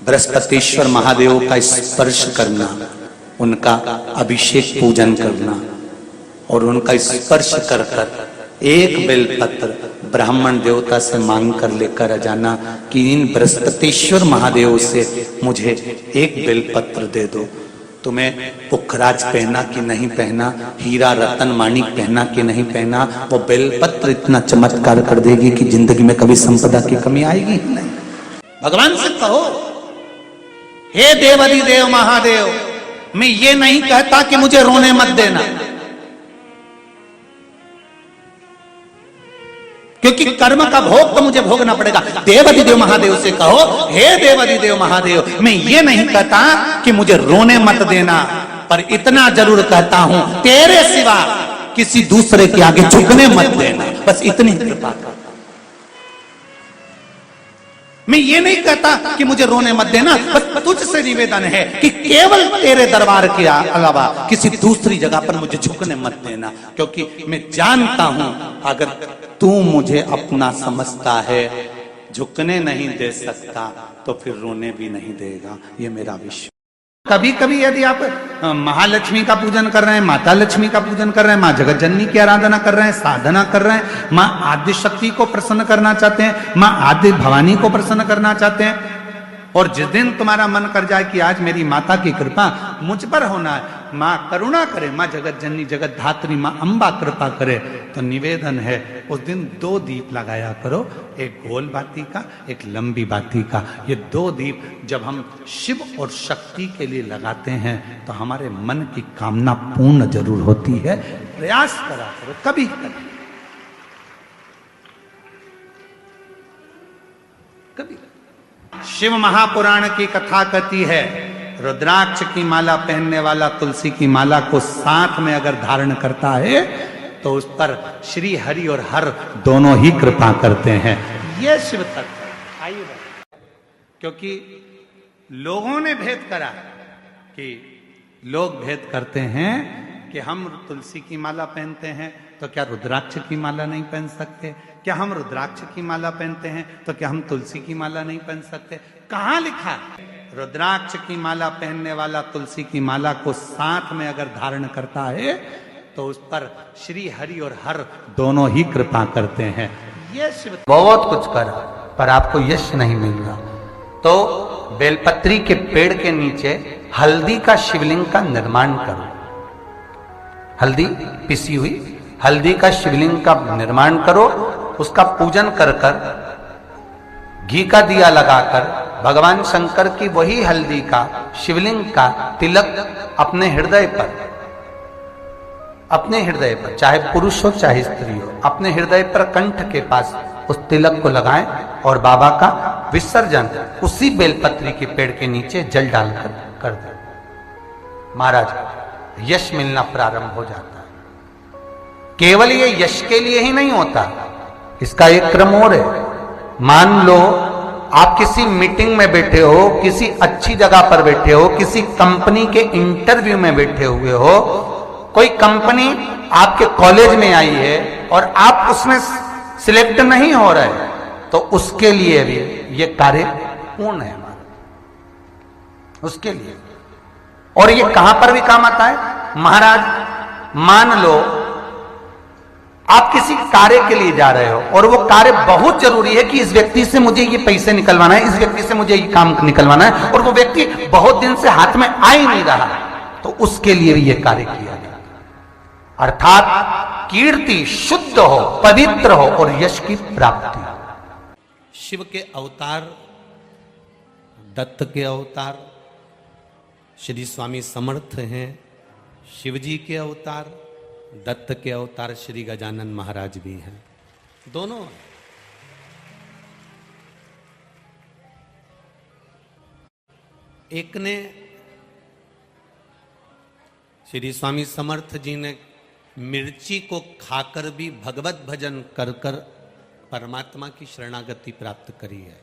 बृहस्पतिश्वर महादेव का स्पर्श करना, उनका अभिषेक पूजन करना और उनका स्पर्श कर कर एक बेलपत्र ब्राह्मण देवता से मांग कर लेकर आ जाना कि इन बृहस्पतिश्वर महादेव से मुझे एक बेलपत्र दे दो। तुम्हें पुखराज पहना कि नहीं पहना, हीरा रतन माणिक पहना कि नहीं पहना, वो बेलपत्र इतना चमत्कार कर देगी कि जिंदगी में कभी संपदा की कमी आएगी ही नहीं। भगवान से कहो, हे देवाधिदेव महादेव, मैं ये नहीं कहता कि मुझे रोने मत देना, क्योंकि कर्म का भोग तो मुझे भोगना पड़ेगा। देवाधिदेव महादेव से कहो, हे देवाधिदेव महादेव, मैं ये नहीं कहता कि मुझे रोने मत देना, पर इतना जरूर कहता हूं, तेरे सिवा किसी दूसरे के आगे झुकने मत देना, बस इतनी कृपा कर। मैं ये नहीं कहता कि मुझे रोने मत देना, बस तुझसे निवेदन है कि केवल तेरे दरबार के अलावा किसी दूसरी जगह पर मुझे झुकने मत देना, क्योंकि मैं जानता हूं अगर तू मुझे अपना समझता है, झुकने नहीं दे सकता तो फिर रोने भी नहीं देगा, ये मेरा विश्वास। कभी कभी यदि आप महालक्ष्मी का पूजन कर रहे हैं, माता लक्ष्मी का पूजन कर रहे हैं, माँ जगत जननी की आराधना कर रहे हैं, साधना कर रहे हैं, माँ आद्य शक्ति को प्रसन्न करना चाहते हैं, माँ आद्य भवानी को प्रसन्न करना चाहते हैं, और जिस दिन तुम्हारा मन कर जाए कि आज मेरी माता की कृपा मुझ पर होना है, माँ करुणा करे, माँ जगत जननी जगत धात्री माँ अम्बा कृपा करे, तो निवेदन है उस दिन 2 दीप लगाया करो, एक गोल बाती का, एक लंबी बाती का। ये 2 दीप जब हम शिव और शक्ति के लिए लगाते हैं तो हमारे मन की कामना पूर्ण जरूर होती है। प्रयास करा करो, कभी कभी। शिव महापुराण की कथा कहती है, रुद्राक्ष की माला पहनने वाला तुलसी की माला को साथ में अगर धारण करता है तो उस पर श्री हरि और हर दोनों ही कृपा करते हैं। यह शिव तत्व आइए, क्योंकि लोगों ने भेद करा कि लोग भेद करते हैं कि हम तुलसी की माला पहनते हैं तो क्या रुद्राक्ष की माला नहीं पहन सकते, क्या हम रुद्राक्ष की माला पहनते हैं तो क्या हम तुलसी की माला नहीं पहन सकते। कहां लिखा है? रुद्राक्ष की माला पहनने वाला तुलसी की माला को साथ में अगर धारण करता है तो उस पर श्री हरि और हर दोनों ही कृपा करते हैं। ये शिव बहुत कुछ करा पर आपको यश नहीं मिल रहा, तो बेलपत्री के पेड़ के नीचे हल्दी का शिवलिंग का निर्माण करो। हल्दी पिसी हुई हल्दी का शिवलिंग का निर्माण करो, उसका पूजन कर कर घी का दिया लगाकर भगवान शंकर की वही हल्दी का शिवलिंग का तिलक अपने हृदय पर चाहे पुरुष हो चाहे स्त्री हो, अपने हृदय पर कंठ के पास उस तिलक को लगाएं और बाबा का विसर्जन उसी बेलपत्री के पेड़ के नीचे जल डालकर कर दें। महाराज यश मिलना प्रारंभ हो जाता है। केवल ये यश के लिए ही नहीं होता, इसका एक क्रम और है। मान लो आप किसी मीटिंग में बैठे हो, किसी अच्छी जगह पर बैठे हो, किसी कंपनी के इंटरव्यू में बैठे हुए हो, कोई कंपनी आपके कॉलेज में आई है और आप उसमें सिलेक्ट नहीं हो रहे, तो उसके लिए भी ये कार्य पूर्ण है हमारा, उसके लिए। और ये कहां पर भी काम आता है महाराज। मान लो आप किसी कार्य के लिए जा रहे हो और वो कार्य बहुत जरूरी है कि इस व्यक्ति से मुझे ये पैसे निकलवाना है, इस व्यक्ति से मुझे ये काम निकलवाना है, और वो व्यक्ति बहुत दिन से हाथ में आ ही नहीं रहा, तो उसके लिए भी ये कार्य किया गया। अर्थात कीर्ति शुद्ध हो, पवित्र हो और यश की प्राप्ति। शिव के अवतार, दत्त के अवतार श्री स्वामी समर्थ हैं, शिव जी के अवतार दत्त के अवतार श्री गजानन महाराज भी हैं, दोनों। एक ने श्री स्वामी समर्थ जी ने मिर्ची को खाकर भी भगवत भजन कर कर परमात्मा की शरणागति प्राप्त करी है।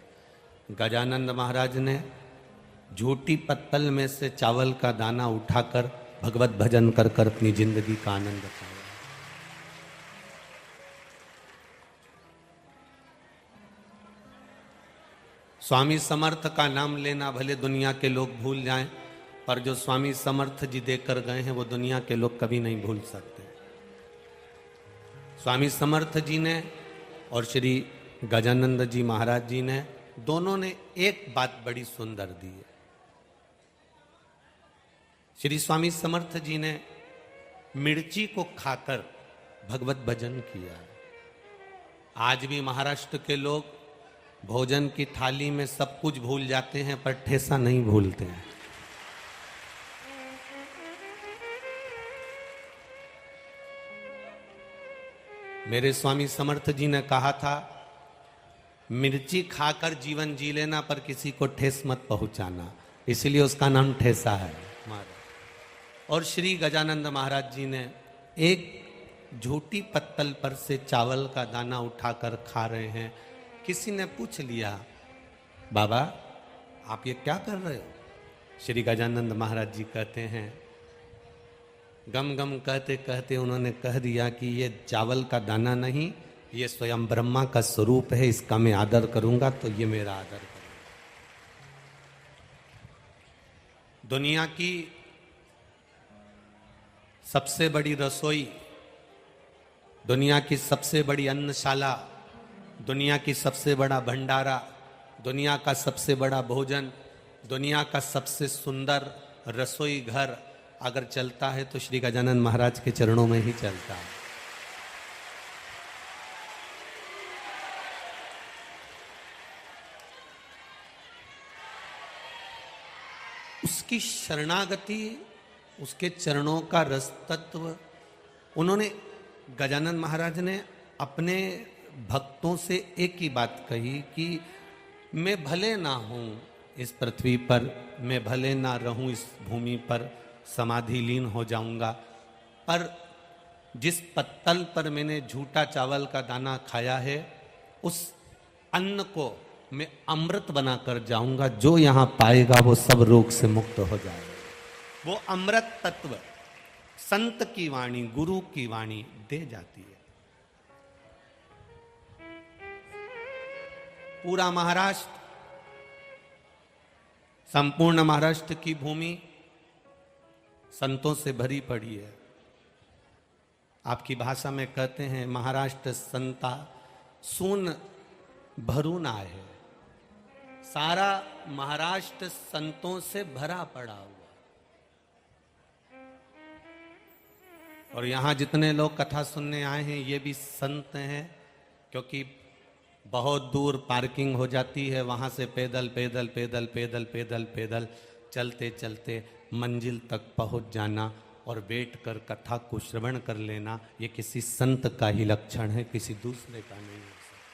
गजानंद महाराज ने झूठी पत्तल में से चावल का दाना उठाकर भगवत भजन कर कर अपनी जिंदगी का आनंद पाया। स्वामी समर्थ का नाम लेना भले दुनिया के लोग भूल जाएं, पर जो स्वामी समर्थ जी देकर गए हैं वो दुनिया के लोग कभी नहीं भूल सकते। स्वामी समर्थ जी ने और श्री गजानंद जी महाराज जी ने, दोनों ने एक बात बड़ी सुंदर दी है। श्री स्वामी समर्थ जी ने मिर्ची को खाकर भगवत भजन किया। आज भी महाराष्ट्र के लोग भोजन की थाली में सब कुछ भूल जाते हैं पर ठेसा नहीं भूलते हैं। मेरे स्वामी समर्थ जी ने कहा था, मिर्ची खाकर जीवन जी लेना पर किसी को ठेस मत पहुंचाना, इसलिए उसका नाम ठेसा है। और श्री गजानंद महाराज जी ने एक झूठी पत्तल पर से चावल का दाना उठाकर खा रहे हैं। किसी ने पूछ लिया, बाबा आप ये क्या कर रहे हो? श्री गजानंद महाराज जी कहते हैं, गम गम कहते कहते उन्होंने कह दिया कि ये चावल का दाना नहीं, ये स्वयं ब्रह्मा का स्वरूप है, इसका मैं आदर करूंगा तो ये मेरा आदर करूंगा। दुनिया की सबसे बड़ी रसोई, दुनिया की सबसे बड़ी अन्नशाला, दुनिया की सबसे बड़ा भंडारा, दुनिया का सबसे बड़ा भोजन, दुनिया का सबसे सुंदर रसोई घर अगर चलता है तो श्री गजानंद महाराज के चरणों में ही चलता है। उसकी शरणागति, उसके चरणों का रस तत्व, उन्होंने गजानंद महाराज ने अपने भक्तों से एक ही बात कही कि मैं भले ना हूं इस पृथ्वी पर, मैं भले ना रहूं इस भूमि पर, समाधि लीन हो जाऊंगा, पर जिस पत्तल पर मैंने झूठा चावल का दाना खाया है उस अन्न को मैं अमृत बनाकर जाऊंगा। जो यहां पाएगा वो सब रोग से मुक्त हो जाएगा। वो अमृत तत्व संत की वाणी, गुरु की वाणी दे जाती है। पूरा महाराष्ट्र, संपूर्ण महाराष्ट्र की भूमि संतों से भरी पड़ी है। आपकी भाषा में कहते हैं, महाराष्ट्र संता सून भरून आहे। सारा महाराष्ट्र संतों से भरा पड़ा हुआ। और यहां जितने लोग कथा सुनने आए हैं ये भी संत हैं, क्योंकि बहुत दूर पार्किंग हो जाती है, वहां से पैदल पैदल पैदल पैदल पैदल पैदल चलते चलते मंजिल तक पहुंच जाना और बैठकर कथा को श्रवण कर लेना, ये किसी संत का ही लक्षण है, किसी दूसरे का नहीं हो सकता।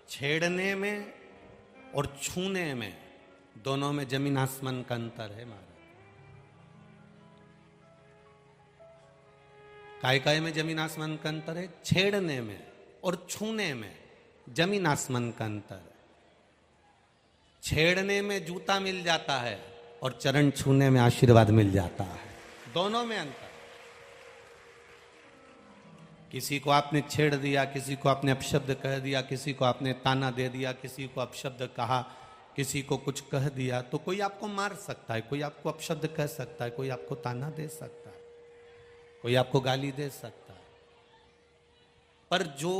छेड़ने में और छूने में दोनों में जमीन आसमान का अंतर है महाराज। काय में जमीन आसमान का अंतर है, छेड़ने में और छूने में जमीन आसमान का अंतर है। छेड़ने में जूता मिल जाता है और चरण छूने में आशीर्वाद मिल जाता है, दोनों में अंतर। किसी को आपने छेड़ दिया, किसी को आपने अपशब्द कह दिया, किसी को आपने ताना दे दिया, किसी को अपशब्द कहा, किसी को कुछ कह दिया, तो कोई आपको मार सकता है, कोई आपको अपशब्द कह सकता है, कोई आपको ताना दे सकता है, कोई आपको गाली दे सकता है। पर जो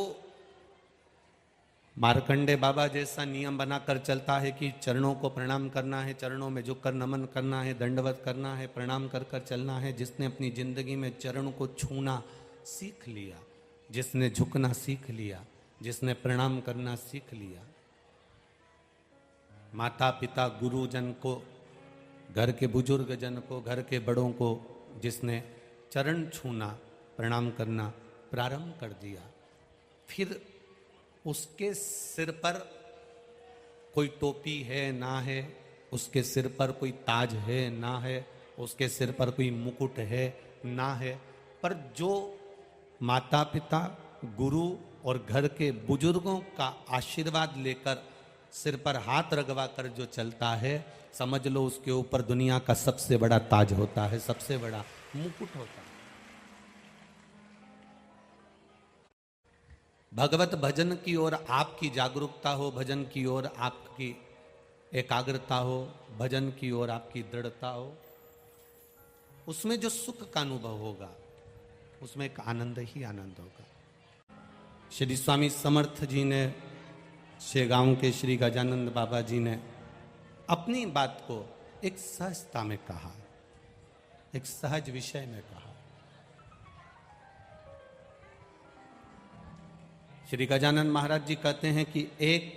मार्कंडे बाबा जैसा नियम बनाकर चलता है कि चरणों को प्रणाम करना है, चरणों में झुककर नमन करना है, दंडवत करना है, प्रणाम कर कर चलना है, जिसने अपनी जिंदगी में चरण को छूना सीख लिया, जिसने झुकना सीख लिया, जिसने प्रणाम करना सीख लिया, माता पिता गुरुजन को, घर के बुजुर्ग जन को, घर के बड़ों को जिसने चरण छूना, प्रणाम करना प्रारंभ कर दिया, फिर उसके सिर पर कोई टोपी है ना है, उसके सिर पर कोई ताज है ना है, उसके सिर पर कोई मुकुट है ना है, पर जो माता पिता, गुरु और घर के बुजुर्गों का आशीर्वाद लेकर सिर पर हाथ रगवा कर जो चलता है, समझ लो उसके ऊपर दुनिया का सबसे बड़ा ताज होता है, सबसे बड़ा मुकुट होता है। भगवत भजन की ओर आपकी जागरूकता हो, भजन की ओर आपकी एकाग्रता हो, भजन की ओर आपकी दृढ़ता हो, उसमें जो सुख का अनुभव होगा उसमें एक आनंद ही आनंद होगा। श्री स्वामी समर्थ जी ने, शेगांव के श्री गजानंद बाबा जी ने अपनी बात को एक सहजता में कहा, एक सहज विषय में कहा। श्री गजानन महाराज जी कहते हैं कि एक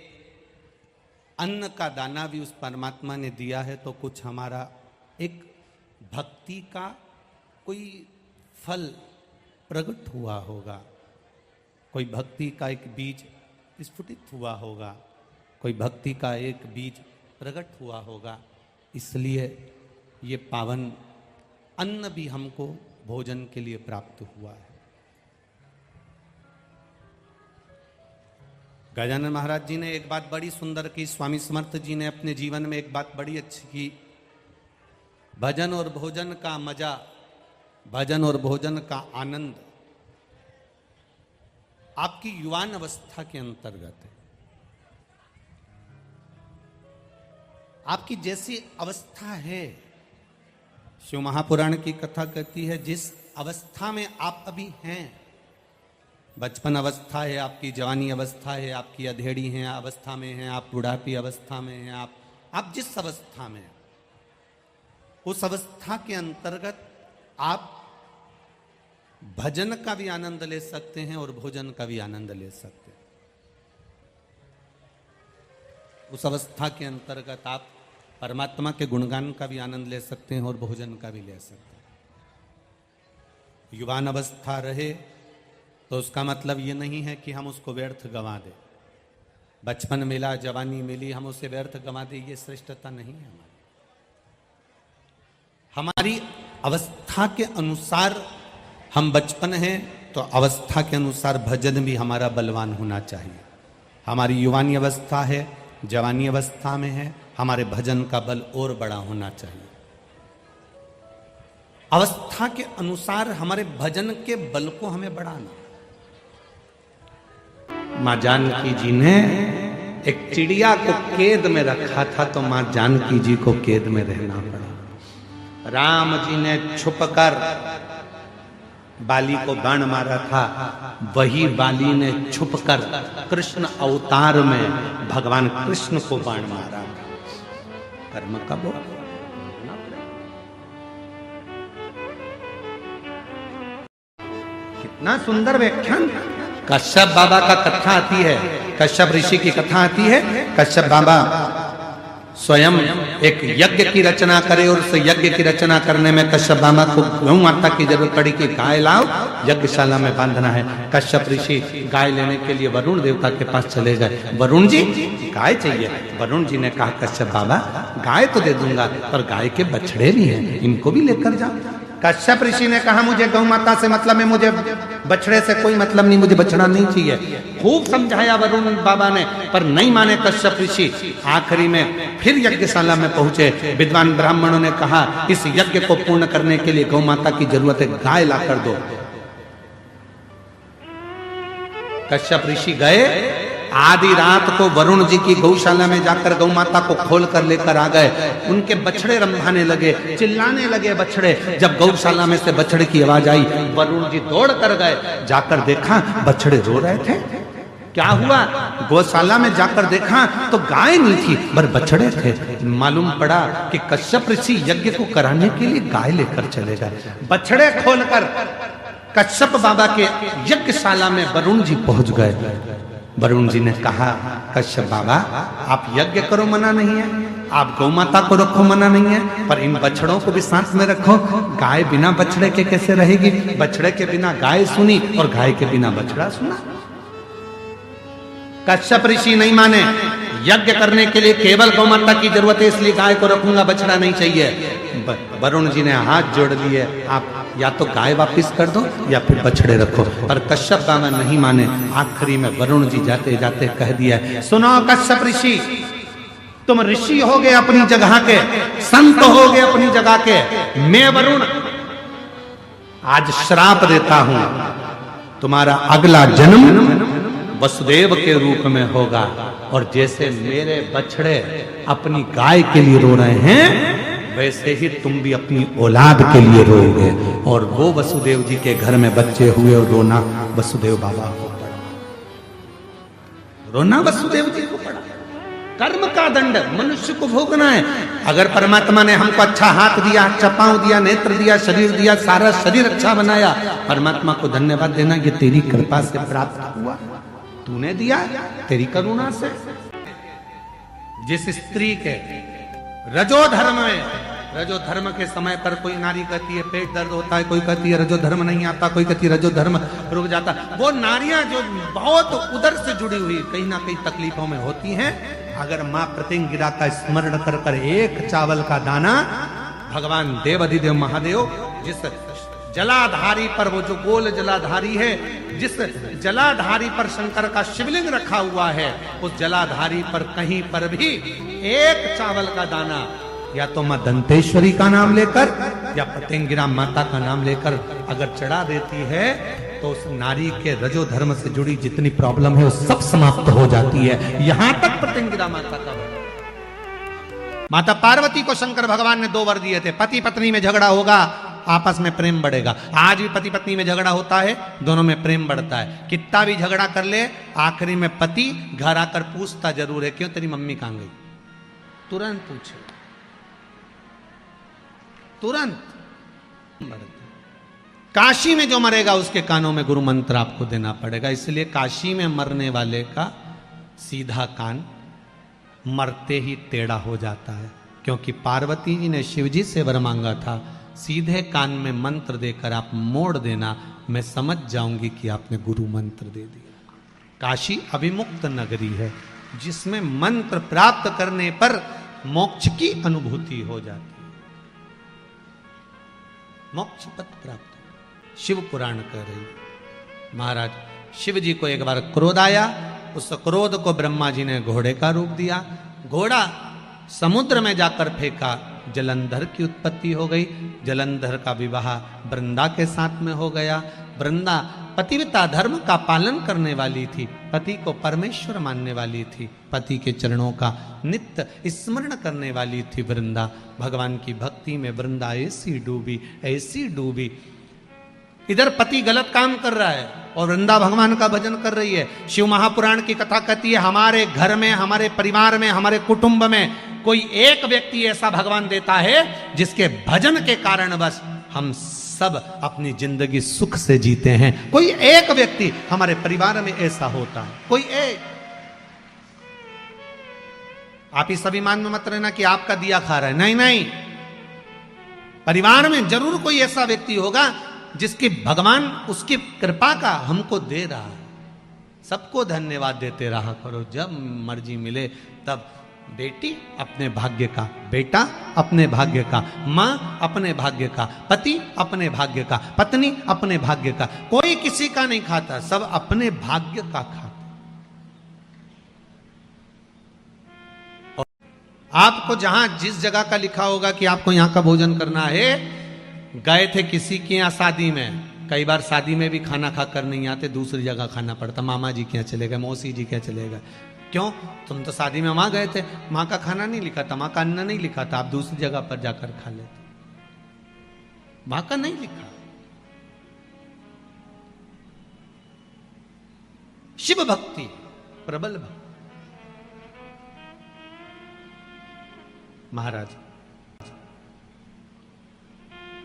अन्न का दाना भी उस परमात्मा ने दिया है तो कुछ हमारा एक भक्ति का कोई फल प्रकट हुआ होगा, कोई भक्ति का एक बीज स्फुटित हुआ होगा, कोई भक्ति का एक बीज प्रकट हुआ होगा। इसलिए ये पावन अन्न भी हमको भोजन के लिए प्राप्त हुआ है। गजानन महाराज जी ने एक बात बड़ी सुंदर की, स्वामी समर्थ जी ने अपने जीवन में एक बात बड़ी अच्छी की, भजन और भोजन का मजा, भजन और भोजन का आनंद आपकी युवान अवस्था के अंतर्गत है। आपकी जैसी अवस्था है, शिव महापुराण की कथा कहती है, जिस अवस्था में आप अभी हैं, बचपन अवस्था है, आपकी जवानी अवस्था है, आपकी अधेड़ी है अवस्था में है, आप बुढ़ापी अवस्था में हैं, आप जिस अवस्था में, उस अवस्था के अंतर्गत आप भजन का भी आनंद ले सकते हैं और भोजन का भी आनंद ले सकते हैं। उस अवस्था के अंतर्गत आप परमात्मा के गुणगान का भी आनंद ले सकते हैं और भोजन का भी ले सकते हैं। युवान अवस्था रहे तो उसका मतलब ये नहीं है कि हम उसको व्यर्थ गंवा दें। बचपन मिला, जवानी मिली, हम उसे व्यर्थ गंवा दें, ये श्रेष्ठता नहीं है हमारी अवस्था के अनुसार। हम बचपन हैं तो अवस्था के अनुसार भजन भी हमारा बलवान होना चाहिए। हमारी युवानी अवस्था है, जवानी अवस्था में है, हमारे भजन का बल और बड़ा होना चाहिए। अवस्था के अनुसार हमारे भजन के बल को हमें बढ़ाना। मां जानकी जी ने एक चिड़िया को कैद में रखा था तो मां जानकी जी को कैद में रहना पड़ा। राम जी ने छुपकर बाली को बाण मारा था, वही बाली ने छुपकर कृष्ण अवतार में भगवान कृष्ण को बाण मारा। कर्म का वो कितना सुंदर व्याख्यान। कश्यप बाबा का कथा आती है, कश्यप ऋषि की कथा आती है। कश्यप बाबा स्वयं एक यज्ञ की रचना करे और उस यज्ञ की रचना करने में कश्यप बाबा को गौ माता की जरूरत पड़ी कि गाय लाओ, यज्ञशाला में बांधना है। कश्यप ऋषि गाय लेने के लिए वरुण देवता के पास चले गए। वरुण जी गाय चाहिए। वरुण जी ने कहा कश्यप बाबा गाय तो दे दूंगा पर गाय के बछड़े भी हैं, इनको भी लेकर जाओ। कश्यप ऋषि ने कहा मुझे गौ माता से मतलब है, मुझे बछड़े से कोई मतलब नहीं, मुझे बछड़ा नहीं चाहिए। खूब समझाया वरुण बाबा ने पर नहीं माने कश्यप ऋषि। आखिरी में फिर यज्ञशाला में पहुंचे। विद्वान ब्राह्मणों ने कहा इस यज्ञ को पूर्ण करने के लिए गौ माता की जरूरत है, गाय ला कर दो। कश्यप ऋषि गए, आधी रात को वरुण जी की गौशाला में जाकर गौ माता को खोल कर लेकर आ गए। उनके बछड़े रंभाने लगे, चिल्लाने लगे बछड़े। जब गौशाला में से बछड़े की आवाज आई, वरुण जी दौड़ कर गए। जाकर देखा बछड़े रो रहे थे। क्या हुआ? गौशाला में जाकर देखा तो गाय नहीं थी पर बछड़े थे। मालूम पड़ा कि कश्यप ऋषि यज्ञ को कराने के लिए गाय लेकर चले गए। बछड़े खोलकर कश्यप बाबा के यज्ञशाला में वरुण जी पहुंच गए। वरुण जी ने कहा कश्यप बाबा आप यज्ञ करो, मना नहीं है, आप गौ माता को रखो, मना नहीं है, पर इन बछड़ों को भी साथ में रखो। गाय बिना बछड़े के कैसे रहेगी? बछड़े के बिना गाय सुनी और गाय के बिना बछड़ा सुना। कश्यप ऋषि नहीं माने। यज्ञ करने के लिए केवल गौ माता की जरूरत है, इसलिए गाय को रखूंगा, बछड़ा नहीं चाहिए। वरुण जी ने हाथ जोड़ लिए, आप या तो गाय वापस कर दो या फिर बछड़े रखो। पर कश्यप बाबा नहीं माने। आखिरी में वरुण जी जाते जाते कह दिया, सुनो कश्यप ऋषि, तुम ऋषि हो गए अपनी जगह के, संत हो गए अपनी जगह के, मैं वरुण आज श्राप देता हूं, तुम्हारा अगला जन्म वसुदेव के रूप में होगा। और जैसे मेरे बछड़े अपनी गाय के लिए रो रहे हैं, वैसे ही तुम भी अपनी औलाद के लिए रोओगे। और वो वसुदेव जी के घर में बच्चे हुए और रोना वसुदेव बाबा को पड़ा, रोना वसुदेव जी को पड़ा। कर्म का दंड मनुष्य को भोगना है। अगर परमात्मा ने हमको अच्छा हाथ दिया, अच्छा पांव दिया, नेत्र दिया, शरीर दिया, सारा शरीर अच्छा बनाया, परमात्मा को धन्यवाद देना, ये तेरी कृपा से प्राप्त हुआ, तूने दिया, तेरी करुणा से। जिस स्त्री के रजोधर्म में, रजोधर्म के समय पर कोई नारी कहती है पेट दर्द होता है, कोई कहती है रजोधर्म नहीं आता, कोई कहती है रजोधर्म रुक जाता, वो नारियां जो बहुत उदर से जुड़ी हुई कहीं ना कहीं तकलीफों में होती हैं, अगर मां प्रतिंगिरा का स्मरण कर कर एक चावल का दाना, भगवान देव अधिदेव महादेव जिस जलाधारी पर, वो जो गोल जलाधारी है, जिस जलाधारी पर शंकर का शिवलिंग रखा हुआ है, उस जलाधारी पर कहीं पर भी एक चावल का दाना या तो मां दंतेश्वरी का नाम लेकर या प्रतिंगिरा माता का नाम लेकर अगर चढ़ा देती है, तो उस नारी के रजो धर्म से जुड़ी जितनी प्रॉब्लम है वो सब समाप्त हो जाती है। यहां तक प्रतिंगिरा माता का माता पार्वती को शंकर भगवान ने 2 वर दिए थे, पति पत्नी में झगड़ा होगा, आपस में प्रेम बढ़ेगा। आज भी पति पत्नी में झगड़ा होता है, दोनों में प्रेम बढ़ता है। कितना भी झगड़ा कर ले, आखिरी में पति घर आकर पूछता जरूर है, क्यों तेरी मम्मी कहां गई? तुरंत पूछे, तुरंत। काशी में जो मरेगा उसके कानों में गुरु मंत्र आपको देना पड़ेगा। इसलिए काशी में मरने वाले का सीधा कान मरते ही टेढ़ा हो जाता है, क्योंकि पार्वती जी ने शिव जी से वर मांगा था, सीधे कान में मंत्र देकर आप मोड़ देना, मैं समझ जाऊंगी कि आपने गुरु मंत्र दे दिया। काशी अभिमुक्त नगरी है, जिसमें मंत्र प्राप्त करने पर मोक्ष की अनुभूति हो जाती है, मोक्ष पद प्राप्त। शिव पुराण कह रही, महाराज शिव जी को एक बार क्रोध आया, उस क्रोध को ब्रह्मा जी ने घोड़े का रूप दिया, घोड़ा समुद्र में जाकर फेंका, जलंधर की उत्पत्ति हो गई। जलंधर का विवाह वृंदा के साथ में हो गया। वृंदा पतिव्रता धर्म का पालन करने वाली थी, पति को परमेश्वर मानने वाली थी, पति के चरणों का नित्य स्मरण करने वाली थी वृंदा। भगवान की भक्ति में वृंदा ऐसी डूबी, ऐसी डूबी। इधर पति गलत काम कर रहा है और वृंदा भगवान का भजन कर रही है। शिव महापुराण की कथा कहती है, हमारे घर में, हमारे परिवार में, हमारे कुटुंब में कोई एक व्यक्ति ऐसा भगवान देता है जिसके भजन के कारण बस हम सब अपनी जिंदगी सुख से जीते हैं। कोई एक व्यक्ति हमारे परिवार में ऐसा होता है, कोई एक। आप इस अभिमान में मत रहना कि आपका दिया खा रहा है, नहीं नहीं, परिवार में जरूर कोई ऐसा व्यक्ति होगा जिसकी भगवान उसकी कृपा का हमको दे रहा है। सबको धन्यवाद देते रहा करो, जब मर्जी मिले तब। बेटी अपने भाग्य का, बेटा अपने भाग्य का, माँ अपने भाग्य का, पति अपने भाग्य का, पत्नी अपने भाग्य का, कोई किसी का नहीं खाता, सब अपने भाग्य का खाता। और आपको जहां जिस जगह का लिखा होगा कि आपको यहां का भोजन करना है, गए थे किसी के यहाँ शादी में, कई बार शादी में भी खाना खाकर नहीं आते, दूसरी जगह खाना पड़ता, मामा जी के यहाँ चले गए, मौसी जी के यहाँ चले गए। क्यों? तुम to शादी में वहां गए थे, माँ का खाना नहीं लिखा था, माँ का अन्न नहीं लिखा था, आप दूसरी जगह पर जाकर खा लेते, माँ का नहीं लिखा। शिव भक्ति प्रबल भक्ति। महाराज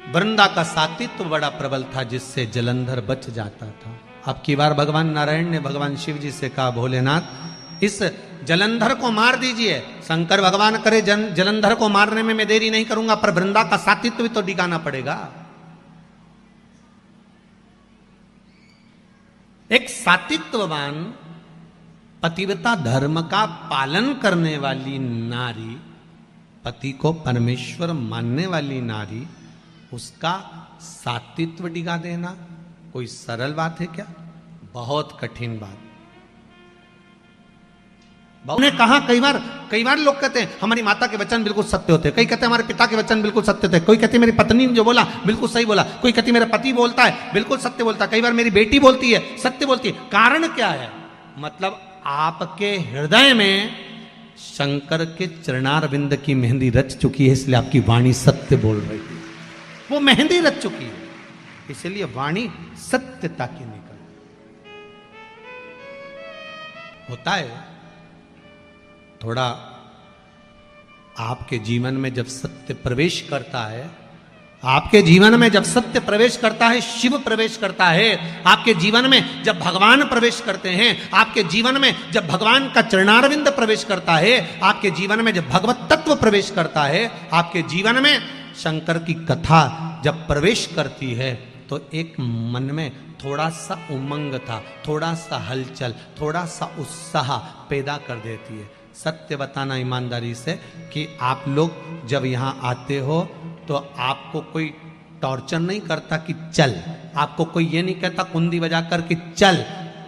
वृंदा का सातित्व बड़ा प्रबल था, जिससे जलंधर बच जाता था। अब की बार भगवान नारायण ने भगवान शिव जी से कहा, भोलेनाथ इस जलंधर को मार दीजिए। शंकर भगवान करे जलंधर को मारने में मैं देरी नहीं करूंगा, पर वृंदा का सातित्व भी तो डिगाना पड़ेगा। एक सातित्ववान पतिव्रता धर्म का पालन करने वाली नारी, पति को परमेश्वर मानने वाली नारी, उसका सातित्व डिगा देना कोई सरल बात है क्या? बहुत कठिन बात। ने कहा कई बार लोग कहते हैं हमारी माता के वचन बिल्कुल सत्य होते हैं, कई कहते हैं हमारे पिता के वचन बिल्कुल सत्य थे, कोई कहते हैं मेरी पत्नी ने जो बोला बिल्कुल सही बोला, कोई कहती मेरा पति बोलता है बिल्कुल सत्य बोलता है, कई बार मेरी बेटी बोलती है सत्य बोलती है। कारण क्या है? मतलब आपके हृदय में शंकर के चरणारविंद की मेहंदी रच चुकी है, इसलिए आपकी वाणी सत्य बोल रही है। वो मेहंदी रच चुकी है, इसलिए वाणी सत्यता की निकल होता है। थोड़ा आपके जीवन में जब सत्य प्रवेश करता है, आपके जीवन में जब सत्य प्रवेश करता है, शिव प्रवेश करता है, आपके जीवन में जब भगवान प्रवेश करते हैं, आपके जीवन में जब भगवान का चरणारविंद प्रवेश करता है, आपके जीवन में जब भगवत तत्व प्रवेश करता है, आपके जीवन में शंकर की कथा जब प्रवेश करती है, तो एक मन में थोड़ा सा उमंग था, थोड़ा सा हलचल, थोड़ा सा उत्साह पैदा कर देती है। सत्य बताना ईमानदारी से कि आप लोग जब यहाँ आते हो तो आपको कोई टॉर्चर नहीं करता कि चल, आपको कोई ये नहीं कहता कुंडी बजा कर कि चल,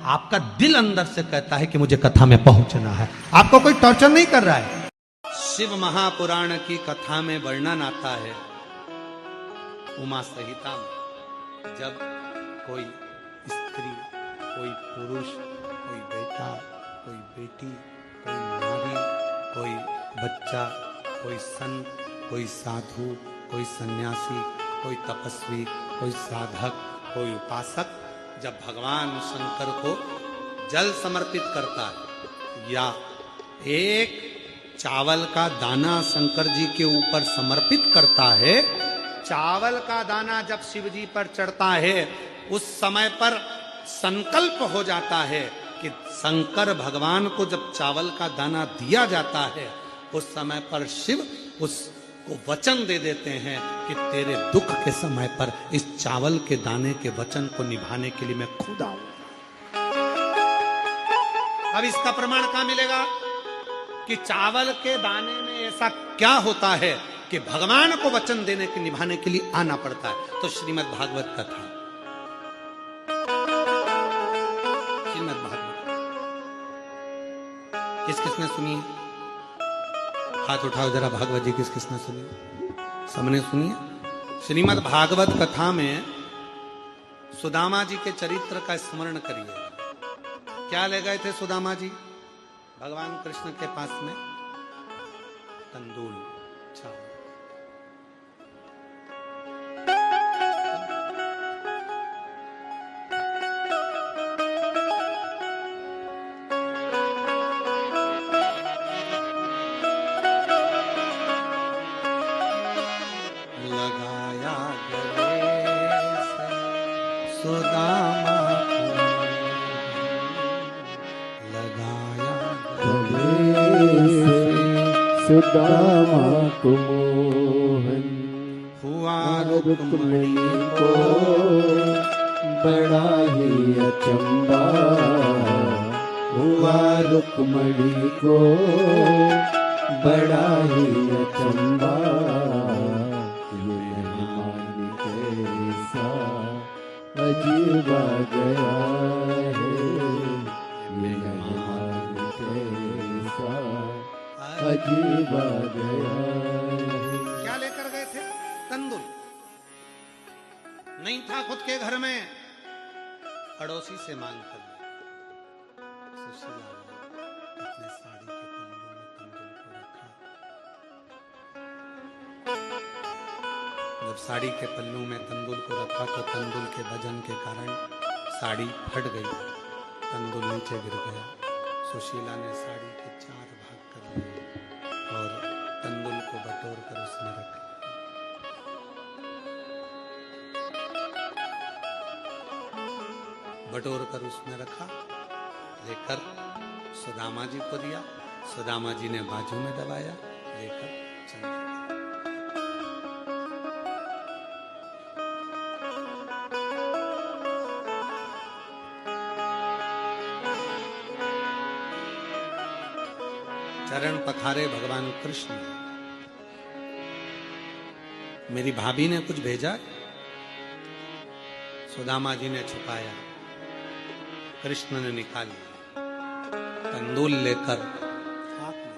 आपका दिल अंदर से कहता है कि मुझे कथा में पहुंचना है, आपको कोई टॉर्चर नहीं कर रहा है। शिव महापुराण की कथा में वर्णन आता है, उमा संहिता में, जब कोई स्त्री, कोई पुरुष, कोई बेटा, कोई बेटी, कोई नारी, कोई बच्चा, कोई संत, कोई साधु, कोई सन्यासी, कोई तपस्वी, कोई साधक, कोई उपासक जब भगवान शंकर को जल समर्पित करता है या एक चावल का दाना शंकर जी के ऊपर समर्पित करता है, चावल का दाना जब शिव जी पर चढ़ता है, उस समय पर संकल्प हो जाता है कि शंकर भगवान को जब चावल का दाना दिया जाता है, उस समय पर शिव उसको वचन दे देते हैं कि तेरे दुख के समय पर इस चावल के दाने के वचन को निभाने के लिए मैं खुद आऊंगा। अब इसका प्रमाण कहां मिलेगा कि चावल के दाने में ऐसा क्या होता है कि भगवान को वचन देने के निभाने के लिए आना पड़ता है? तो श्रीमद् भागवत कथा, श्रीमद् भागवत किस किसने सुनी? हाथ उठाओ जरा, भागवत जी किस किसने सुनी? सबने सुनी है। श्रीमद् भागवत कथा में सुदामा जी के चरित्र का स्मरण करिए। क्या ले गए थे सुदामा जी भगवान कृष्ण के पास में? तंदूल, चावल। लगाया गले से सुदामा को, लगाया सुदामा को मोहन हुआ रुक्मिणी को बड़ा ही अचंबा, हुआ रुक्मिणी को बड़ा ही अचंबा, ये मेहमान कैसा अजीबा गया है, ये मेहमान कैसा अजीबा गया है। क्या लेकर गए थे? तंदूल। नहीं था खुद के घर में, पड़ोसी से मांग कर सुशीला ने अपने साड़ी के पल्लू में तंदूल को रखा। जब साड़ी के पल्लू में तंदूल को रखा तो तंदूल के वजन के कारण साड़ी फट गई, तंदूल नीचे गिर गया। सुशीला ने साड़ी के 4 भाग कर लिए और तंदूल को बटोर कर उसमें रख लिया। बटोर कर उसमें रखा, लेकर सुदामा जी को दिया। सुदामा जी ने बाजू में दबाया, लेकर चल दिया। चरण पखारे भगवान कृष्ण। मेरी भाभी ने कुछ भेजा, सुदामा जी ने छुपाया, कृष्ण ने निकाली, तंदूल लेकर हाथ में।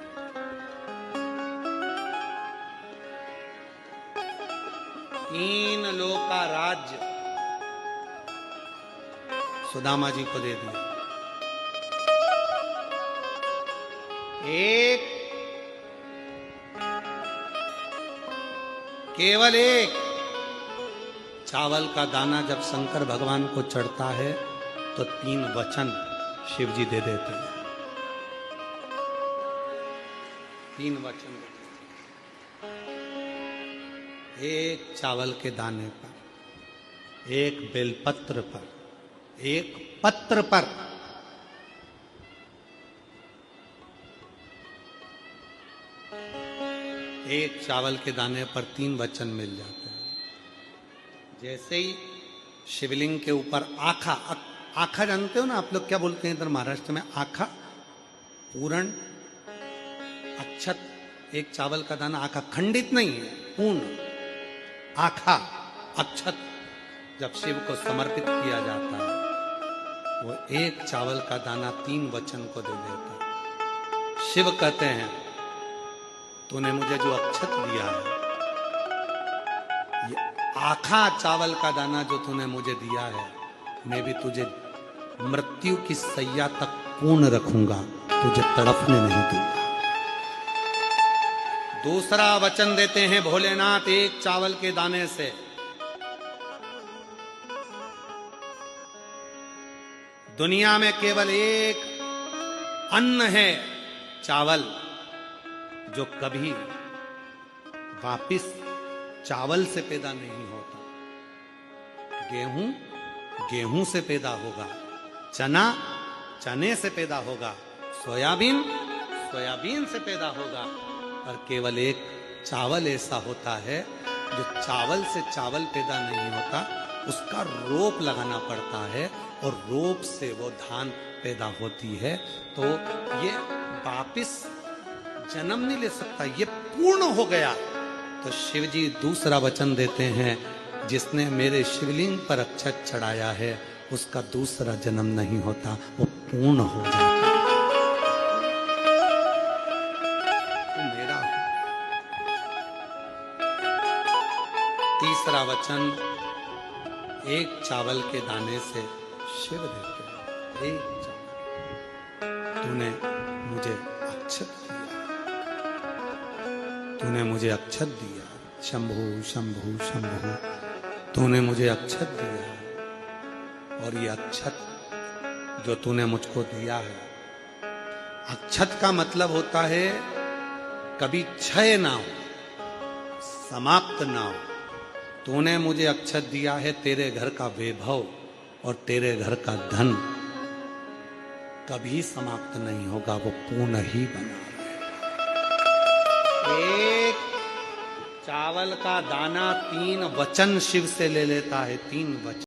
तीन लोक का राज्य सुदामा जी को दे दिया। एक, केवल एक चावल का दाना जब शंकर भगवान को चढ़ता है तो 3 वचन शिव जी दे देते हैं। 3 वचन देते हैं। एक चावल के दाने पर, एक बेलपत्र पर, एक पत्र पर। एक चावल के दाने पर 3 वचन मिल जाते हैं। जैसे ही शिवलिंग के ऊपर आखा, आखा जानते हो ना आप लोग, क्या बोलते हैं इधर महाराष्ट्र में? आखा, पूर्ण, अक्षत। एक चावल का दाना आखा, खंडित नहीं है, पूर्ण आखा अक्षत जब शिव को समर्पित किया जाता है, वो एक चावल का दाना 3 वचन को दे देता है। शिव कहते हैं तूने मुझे जो अक्षत दिया है, ये आखा चावल का दाना जो तूने मुझे दिया है, मैं भी तुझे मृत्यु की सैया तक पूर्ण रखूंगा, तुझे तड़पने नहीं दूंगा। दूसरा वचन देते हैं भोलेनाथ एक चावल के दाने से। दुनिया में केवल एक अन्न है, चावल, जो कभी वापिस चावल से पैदा नहीं होता। गेहूं गेहूं से पैदा होगा, चना चने से पैदा होगा, सोयाबीन सोयाबीन से पैदा होगा, पर केवल एक चावल ऐसा होता है जो चावल से चावल पैदा नहीं होता, उसका रोप लगाना पड़ता है और रोप से वो धान पैदा होती है। तो ये वापिस जन्म नहीं ले सकता, ये पूर्ण हो गया। तो शिव जी दूसरा वचन देते हैं, जिसने मेरे शिवलिंग पर अक्षत चढ़ाया है उसका दूसरा जन्म नहीं होता, वो पूर्ण हो जाता है, वो मेरा हो। तीसरा वचन एक चावल के दाने से शिव देते हैं, एक चावल। तूने मुझे अक्षत दिया, तूने मुझे अक्षत दिया, शंभु शंभु शंभु, तूने मुझे अक्षत दिया। और ये अक्षत जो तूने मुझको दिया है, अक्षत का मतलब होता है कभी क्षय ना हो, समाप्त ना हो। तूने मुझे अक्षत दिया है, तेरे घर का वैभव और तेरे घर का धन कभी समाप्त नहीं होगा, वो पूर्ण ही बना रहेगा। एक चावल का दाना 3 वचन शिव से ले लेता है, 3 वचन।